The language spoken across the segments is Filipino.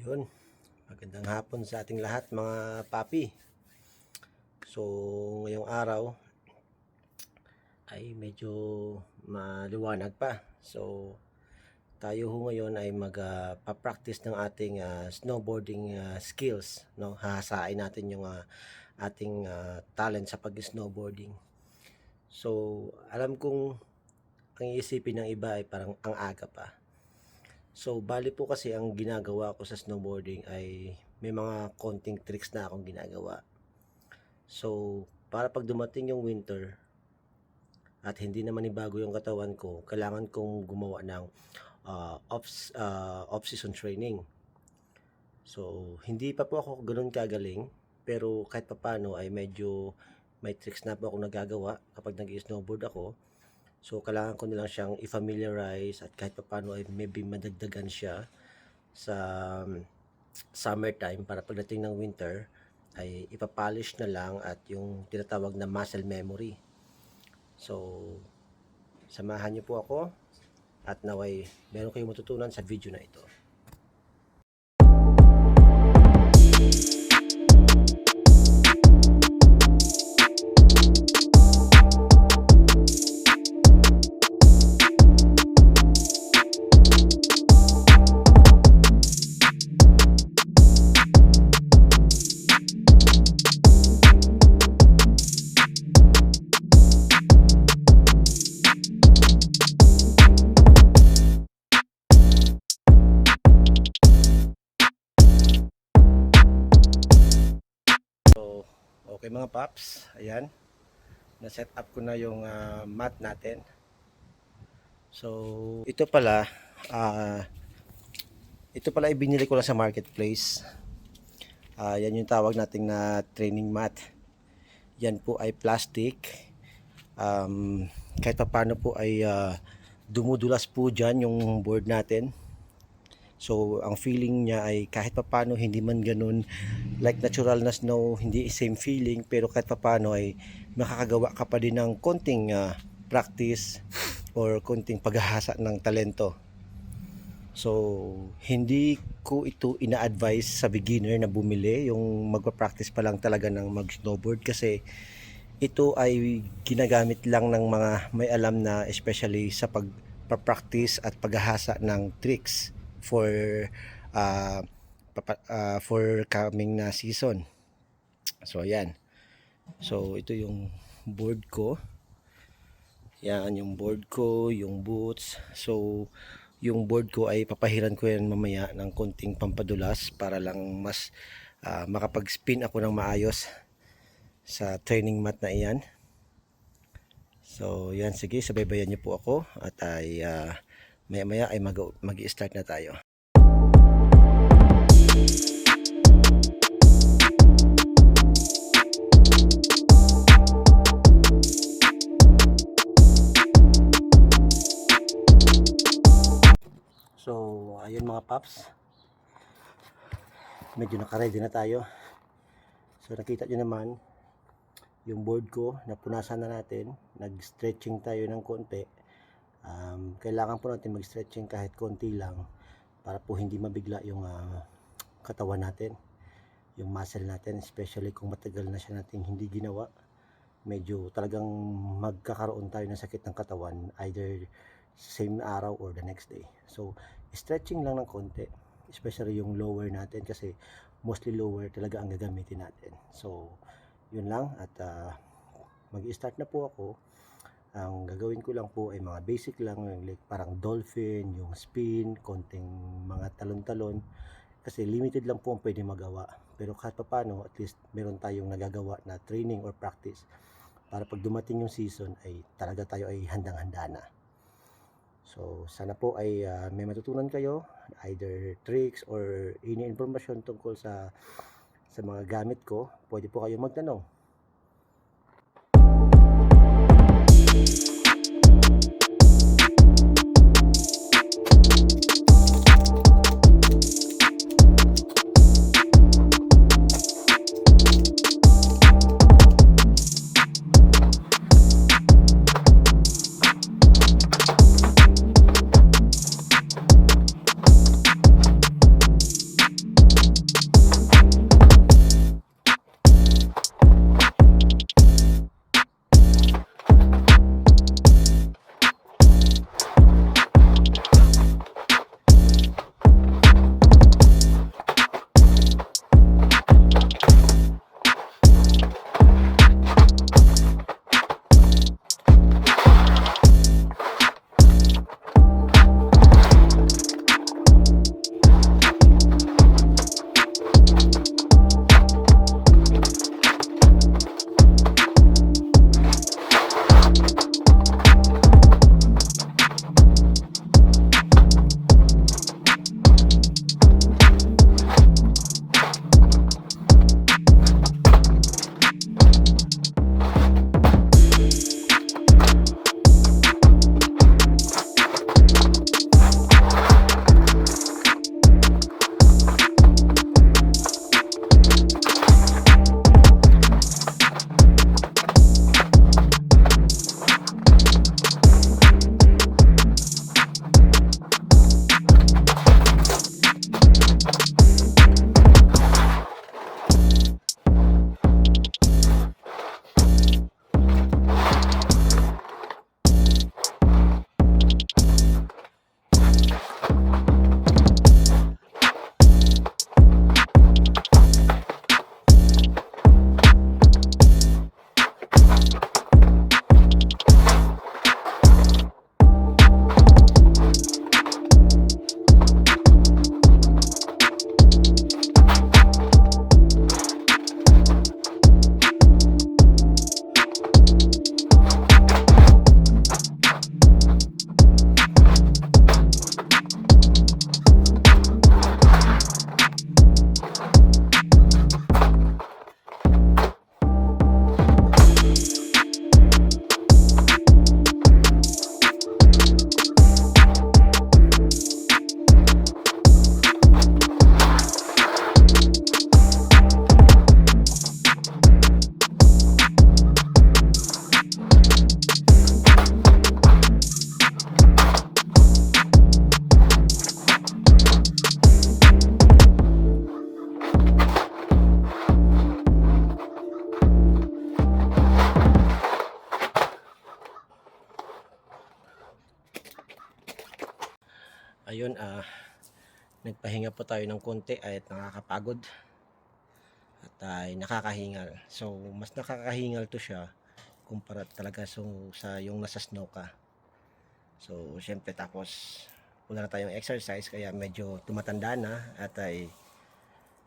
Yun, magandang hapon sa ating lahat mga papi. So, ngayong araw ay medyo maliwanag pa. So, tayo ho ngayon ay magpa-practice ng ating snowboarding skills, no? Hahasain natin yung ating talent sa pag-snowboarding. So, alam kong ang iisipin ng iba ay parang ang aga pa. So, bali po kasi ang ginagawa ko sa snowboarding ay may mga konting tricks na akong ginagawa. So, para pag dumating yung winter at hindi naman ibago yung katawan ko, kailangan kong gumawa ng off-season training. So, hindi pa po ako ganoon kagaling, pero kahit papano ay medyo may tricks na po ako nagagawa kapag nag-snowboard ako. So, kailangan ko nilang siyang i-familiarize at kahit paano ay maybe madagdagan siya sa summertime para pagdating ng winter ay ipapolish na lang at yung tinatawag na muscle memory. So, samahan niyo po ako at naway meron kayong matutunan sa video na ito. Okay mga paps, ayan, na-set up ko na yung mat natin. So, ito pala ibinili ko lang sa marketplace. Yan yung tawag nating na training mat. Yan po ay plastic. Kahit paano po ay dumudulas po dyan yung board natin. So, ang feeling niya ay kahit papano hindi man ganun like natural na snow, hindi same feeling, pero kahit papano ay makakagawa ka pa din ng konting practice or konting paghahasa ng talento. So, hindi ko ito ina-advise sa beginner na bumili, yung magpa-practice pa lang talaga ng mag-snowboard, kasi ito ay ginagamit lang ng mga may alam na, especially sa pag-practice at paghahasa ng tricks for coming na season. So ayan. So ito yung board ko. Yan yung board ko, yung boots. So yung board ko ay papahiran ko yan mamaya ng konting pampadulas para lang mas makapag-spin ako ng maayos sa training mat na iyan. So yan, sige, sabaybayan niyo po ako at ay maya-maya ay mag-i-start na tayo. So, ayun mga paps. Medyo naka-ready na tayo. So, nakita nyo naman yung board ko, napunasan na natin. Nag-stretching tayo ng konti. Kailangan po natin mag-stretching kahit konti lang para po hindi mabigla yung katawan natin, yung muscle natin, especially kung matagal na siya nating hindi ginawa. Medyo talagang magkakaroon tayo ng sakit ng katawan either same araw or the next day. So stretching lang ng konti, especially yung lower natin, kasi mostly lower talaga ang gagamitin natin. So yun lang, at mag-start na po ako. Ang gagawin ko lang po ay mga basic lang, like parang dolphin, yung spin, konting mga talon-talon, kasi limited lang po ang pwede magawa. Pero kahit paano, at least meron tayong nagagawa na training or practice para pag dumating yung season ay talaga tayo ay handang-handa na. So sana po ay may matutunan kayo, either tricks or any information tungkol sa mga gamit ko. Pwede po kayo magtanong. ngayon nagpahinga po tayo ng konti at nakakapagod at nakakahingal. So mas nakakahingal to siya kumpara talaga sa yung nasa snow ka. So syempre tapos wala na tayong exercise kaya medyo tumatanda na at ay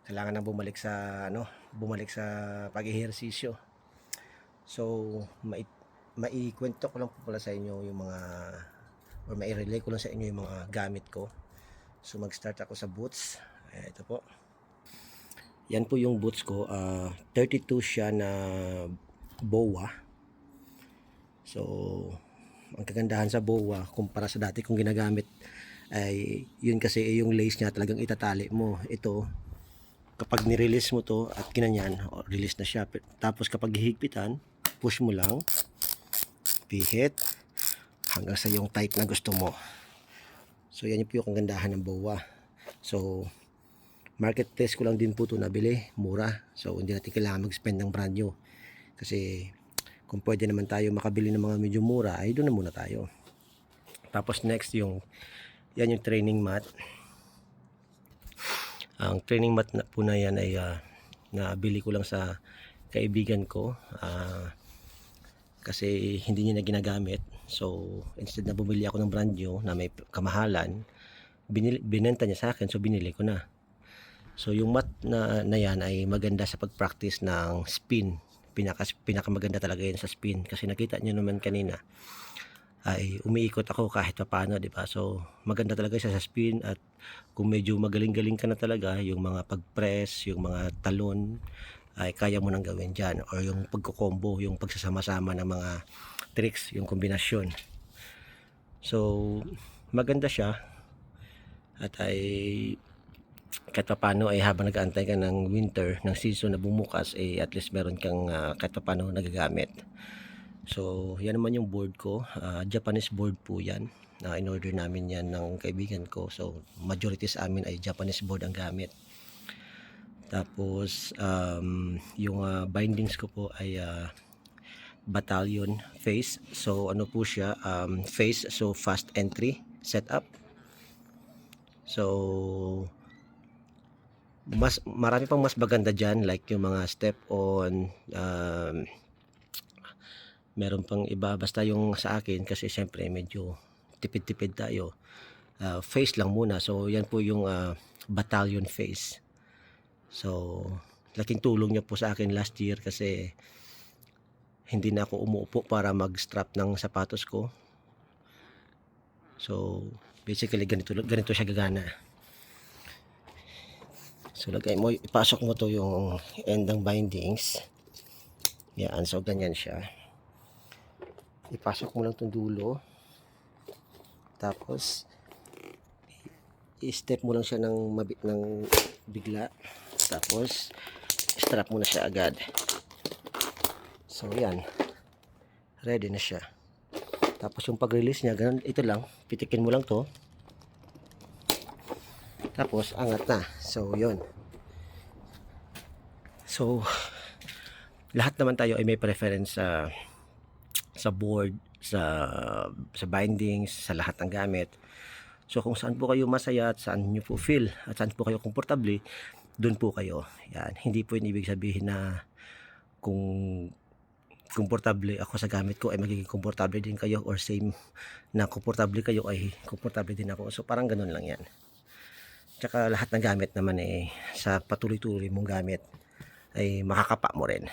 kailangan na bumalik sa pag-ehersisyo. So maikwento ko lang po pala sa inyo yung mga or mai-relay ko lang sa inyo yung mga gamit ko. So mag-start ako sa boots. Ito po. Yan po yung boots ko. 32 siya na BOA. So ang kagandahan sa BOA kumpara sa dati kong ginagamit ay yun kasi yung lace niya talagang itatali mo. Ito kapag ni-release mo to at kinanyan, release na siya. Tapos kapag hihigpitan, push mo lang, pihit hanggang sa yung type na gusto mo. So yan yung kagandahan ng BOA. So marketplace ko lang din po ito nabili, mura. So hindi natin kailangan mag-spend ng brand new. Kasi kung pwede naman tayo makabili ng mga medyo mura, ay doon na muna tayo. Tapos next yan yung training mat. Ang training mat po na yan ay nabili ko lang sa kaibigan ko. Kasi hindi niya na ginagamit. So instead na bumili ako ng brand new na may kamahalan, binenta niya sa akin, so binili ko na. So yung mat na yan ay maganda sa pag-practice ng spin. Pinaka maganda talaga yan sa spin kasi nakita niyo naman kanina ay umiikot ako kahit paano, di ba? So maganda talaga siya sa spin at kung medyo magaling-galing ka na talaga, yung mga pag-press, yung mga talon ay kaya mo nang gawin dyan, or yung pagko-combo, yung pagsasama-sama ng mga tricks, yung kombinasyon. So maganda siya at ay kahit paano ay habang nag-aantay ka ng winter, ng season na bumukas, at least meron kang kahit paano nagagamit. So yan naman yung board ko, Japanese board po yan. In-order namin yan ng kaibigan ko, so majority sa amin ay Japanese board ang gamit. Tapos yung bindings ko po ay Battalion face. So ano po siya, face, so fast entry setup. So marami pang mas maganda dyan, like yung mga step on, meron pang iba, basta yung sa akin kasi syempre medyo tipid-tipid tayo, face lang muna. So yan po yung Battalion face. So laking tulong niya po sa akin last year kasi hindi na ako umuupo para mag-strap ng sapatos ko. So basically ganito siya gagana. So ipasok mo to yung end ng bindings. Yan, so ganyan siya. Ipasok mo lang tong dulo. Tapos i-step mo lang siya ng bigla. Tapos strap mo na siya agad. So yan, ready na siya. Tapos yung pag-release niya, ganun, ito lang, pitikin mo lang to. Tapos angat na. So yun. So lahat naman tayo ay may preference sa board, sa bindings, sa lahat ng gamit. So kung saan po kayo masaya at saan nyo po feel at saan po kayo komportable, doon po kayo. Yan, hindi po ibig sabihin na kung komportable ako sa gamit ko ay magiging komportable din kayo, or same na komportable kayo ay komportable din ako. So parang ganun lang yan. Tsaka lahat ng gamit naman sa patuloy-tuloy mong gamit ay makakapa mo rin.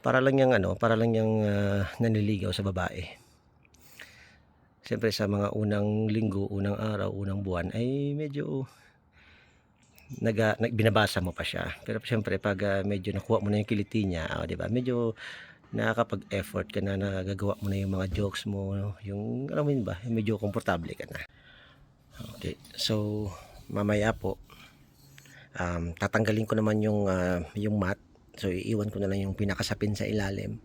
Para lang yung nanliligaw sa babae. Siyempre sa mga unang linggo, unang araw, unang buwan ay medyo binabasa mo pa siya. Pero siyempre pag medyo nakuha mo na yung kiliti niya, di ba? Medyo nakakapag-effort ka na, nagagawa mo na yung mga jokes mo, yung alam mo yun ba, medyo komportable ka na. Okay, so mamaya po tatanggalin ko naman yung mat. So iiwan ko na lang yung pinakasapin sa ilalim.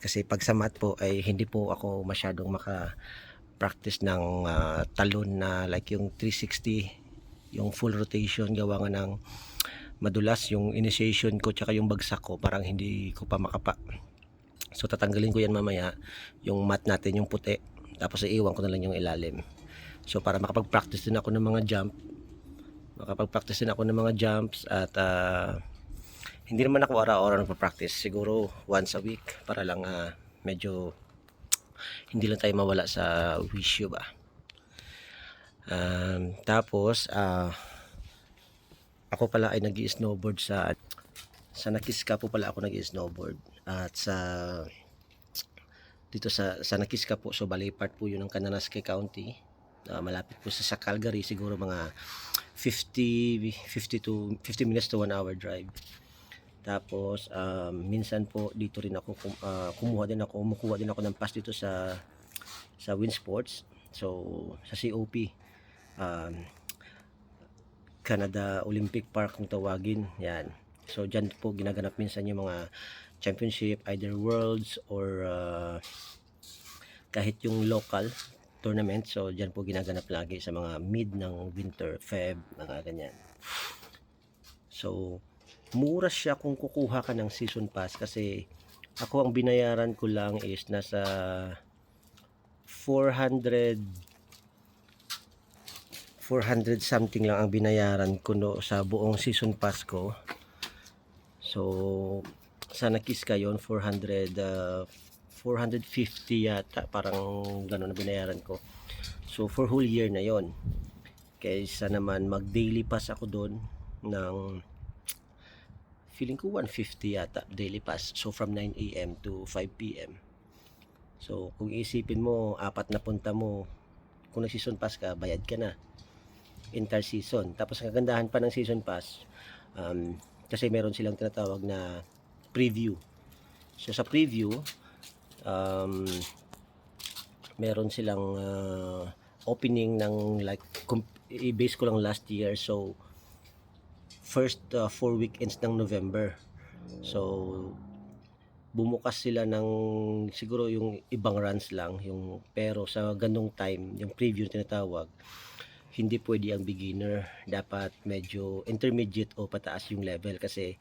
Kasi pag sa mat po ay hindi po ako masyadong maka-practice ng talon na like yung 360, yung full rotation, gawa nga ng madulas yung initiation ko tsaka yung bagsak ko, parang hindi ko pa makapa. So tatanggalin ko yan mamaya, yung mat natin, yung puti. Tapos iiwan ko na lang yung ilalim. So para makapag-practice din ako ng mga jumps at hindi naman ako araw-araw nagpa-practice, siguro once a week para lang medyo hindi lang tayo mawala sa wisyo ba. Tapos ako pala ay nag-i-snowboard sa Nakiska po pala ako nag-i-snowboard at dito sa Nakiska po, so Balay part po yun ng Kananaskis County. Malapit po sa Calgary, siguro mga 50 minutes to 1 hour drive. Tapos minsan po dito rin ako kumukuha din ako ng pass dito sa Winsports. So sa COP, Canada Olympic Park kung tawagin, yan. So dyan po ginaganap minsan yung mga championship, either worlds or kahit yung local tournament. So dyan po ginaganap lagi sa mga mid ng winter, Feb, mga ganyan. So mura siya kung kukuha ka ng season pass, kasi ako ang binayaran ko lang is nasa 400 something lang ang binayaran ko sa buong season pass ko. So sa Nakiska yon 450 yata, parang gano'n na binayaran ko. So for whole year na yon. Kaysa naman mag daily pass ako doon ng feeling ko 150 yata daily pass. So from 9 AM to 5 PM. So kung iisipin mo, apat na punta mo, kung nag-season pass ka, bayad ka na entire season. Tapos ang kagandahan pa ng season pass, kasi meron silang tinatawag na preview. So sa preview, meron silang opening ng like, i-base ko lang last year, so first 4 weekends ng November. So bumukas sila ng siguro yung ibang runs lang yung, pero sa ganung time yung preview tinatawag, hindi pwede ang beginner, dapat medyo intermediate o pataas yung level, kasi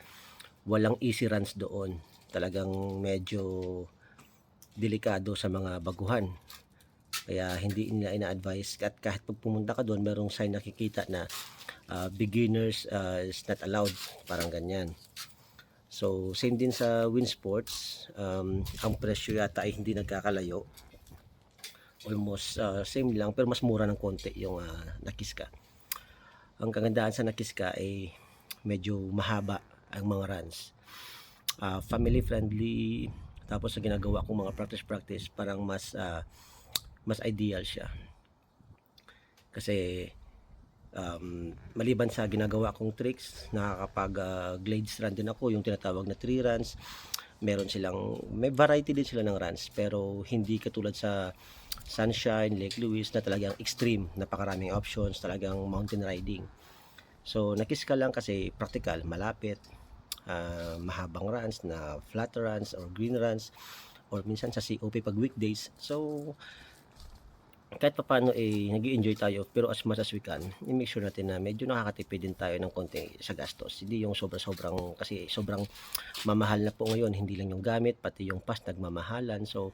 walang easy runs doon, talagang medyo delikado sa mga baguhan. Kaya hindi nila ina-advise, at kahit pag pumunta ka doon, merong sign nakikita na beginners is not allowed, parang ganyan. So same din sa Winsports, ang presyo yata ay hindi nagkakalayo, almost same lang, pero mas mura ng konti yung Nakiska. Ang kagandahan sa Nakiska ay medyo mahaba ang mga runs, family friendly, tapos sa ginagawa kong mga practice parang mas ideal siya, kasi maliban sa ginagawa kong tricks, nakakapag glades run din ako, yung tinatawag na 3 runs. May variety din sila ng runs, pero hindi katulad sa Sunshine, Lake Louise na talagang extreme, napakaraming options, talagang mountain riding. So Nakiska lang kasi practical, malapit, mahabang runs na flat runs or green runs, or minsan sa COP pag weekdays. So kahit pa paano nag-i-enjoy tayo, pero as much as we can, i-make sure natin na medyo nakakatipid din tayo ng konti sa gastos. Hindi yung sobrang kasi sobrang mamahal na po ngayon, hindi lang yung gamit, pati yung pass nagmamahalan. So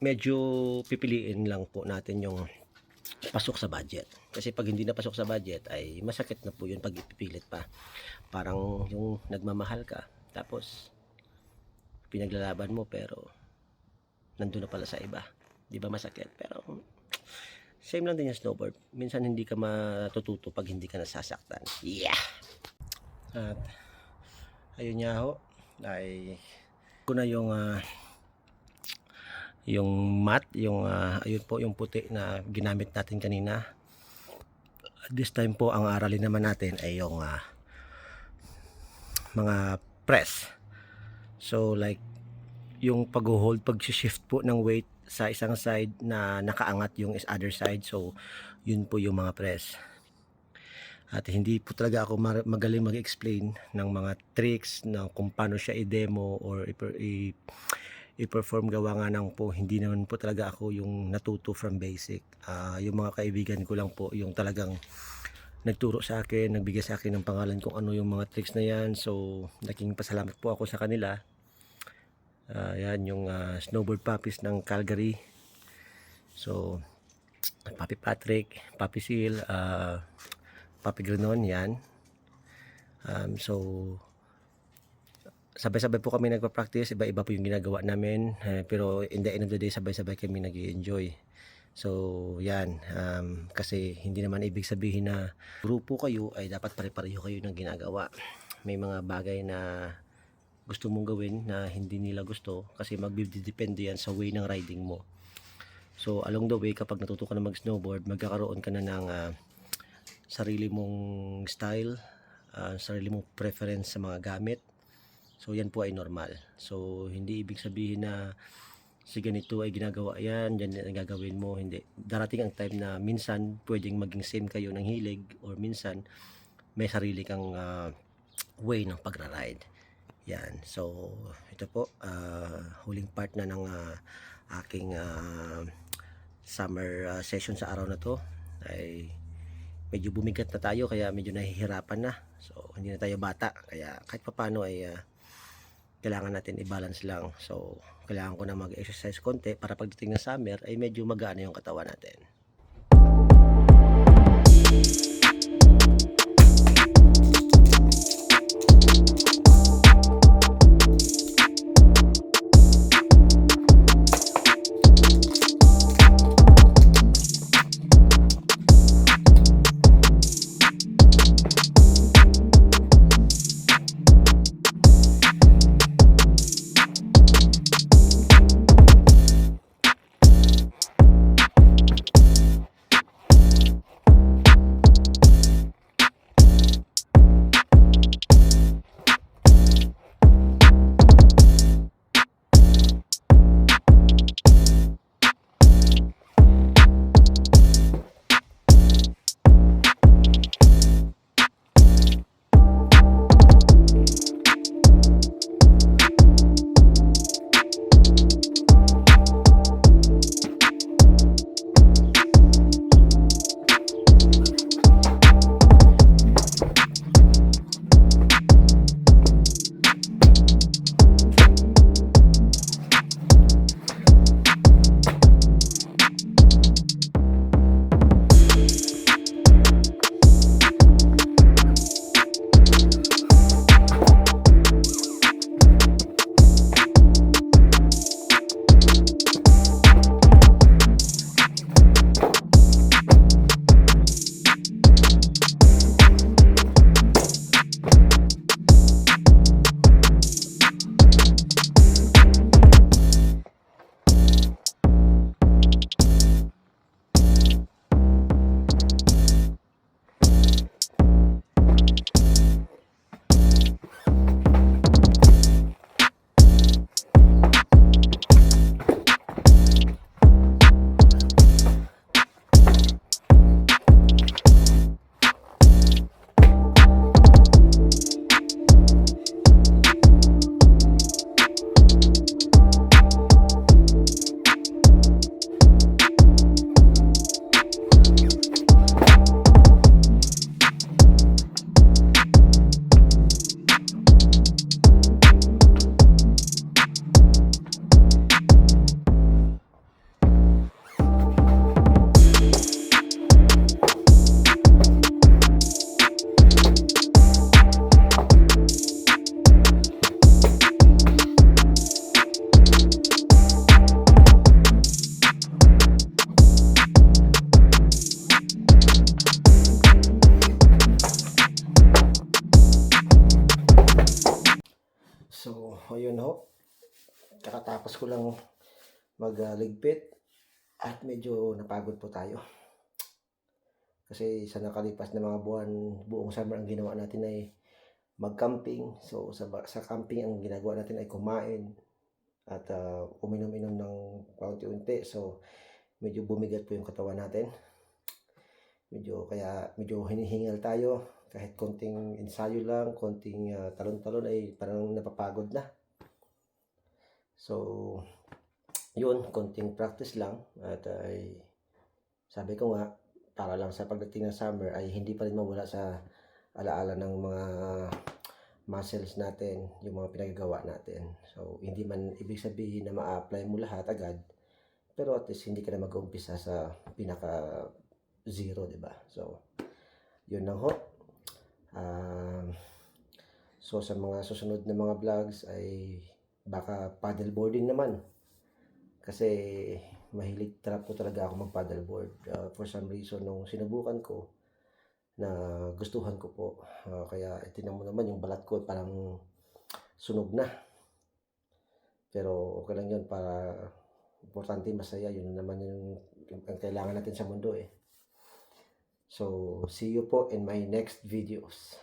medyo pipiliin lang po natin yung pasok sa budget, kasi pag hindi na pasok sa budget ay masakit na po yun pag ipipilit pa. Parang yung nagmamahal ka, tapos pinaglalaban mo, pero nandun na pala sa iba, di ba masakit? Pero same lang din yung snowboard, minsan hindi ka matututo pag hindi ka nasasaktan. Yeah. At ayun nga ho, ay ko na yung mat, ayun po yung puti na ginamit natin kanina. This time po ang aralin naman natin ay yung mga press. So like yung pag-hold, pag-shift po ng weight sa isang side na nakaangat yung other side. So yun po yung mga press. At hindi po talaga ako magaling mag-explain ng mga tricks na kung paano siya i-demo or i-perform, gawa nga ng po hindi naman po talaga ako yung natuto from basic. Yung mga kaibigan ko lang po yung talagang nagturo sa akin, nagbigay sa akin ng pangalan kung ano yung mga tricks na yan. So naging pasalamat po ako sa kanila. Yan yung snowboard puppies ng Calgary. So Papi Patrick, Papi Seal, Papi Granon, yan. So, sabay-sabay po kami nagpa-practice, iba-iba po yung ginagawa namin, pero in the end of the day, sabay-sabay kami nag-i-enjoy. So, yan, kasi hindi naman ibig sabihin na grupo kayo ay dapat pare-pareho kayo ng ginagawa. May mga bagay na gusto mong gawin na hindi nila gusto kasi magdidepende yan sa way ng riding mo. So, along the way, kapag natuto ka na mag-snowboard, magkakaroon ka na ng sarili mong style, sarili mong preference sa mga gamit. So yan po ay normal. So hindi ibig sabihin na si ganito ay ginagawa yan, yan ang gagawin mo. Hindi. Darating ang time na minsan pwedeng maging same kayo ng hilig or minsan may sarili kang way ng pagra-ride. Yan. So ito po, huling part na ng aking summer session sa araw na to ay medyo bumigat na tayo kaya medyo nahihirapan na. So hindi na tayo bata kaya kahit papano ay kailangan natin i-balance lang. So, kailangan ko na mag-exercise konti para pagdating ng summer ay medyo magaan yung katawan natin. So, ayun ho. Kakatapos ko lang magligpit at medyo napagod po tayo. Kasi sa nakalipas na mga buwan, buong summer ang ginawa natin ay mag-camping. So, sa camping ang ginagawa natin ay kumain at uminom-inom ng paunti-unti. So, medyo bumigat po yung katawan natin. Kaya medyo hinihingal tayo. Kahit konting ensayo lang, konting talon-talon ay parang napapagod na. So, yun, konting practice lang. At sabi ko nga, para lang sa pagdating ng summer ay hindi pa rin mawala sa alaala ng mga muscles natin, yung mga pinagagawa natin. So, hindi man ibig sabihin na ma-apply mo lahat agad. Pero at least hindi ka na mag-uumpisa sa pinaka zero, di ba? So, yun lang ho. So, sa mga susunod na mga vlogs ay baka paddleboarding naman. Kasi mahilig po talaga ako mag-paddleboard. For some reason, nung sinubukan ko, na gustuhan ko po. Kaya tingnan mo naman yung balat ko parang sunog na. Pero okay lang yun para importante masaya. Yun naman yung ang kailangan natin sa mundo eh. So, see you po in my next videos.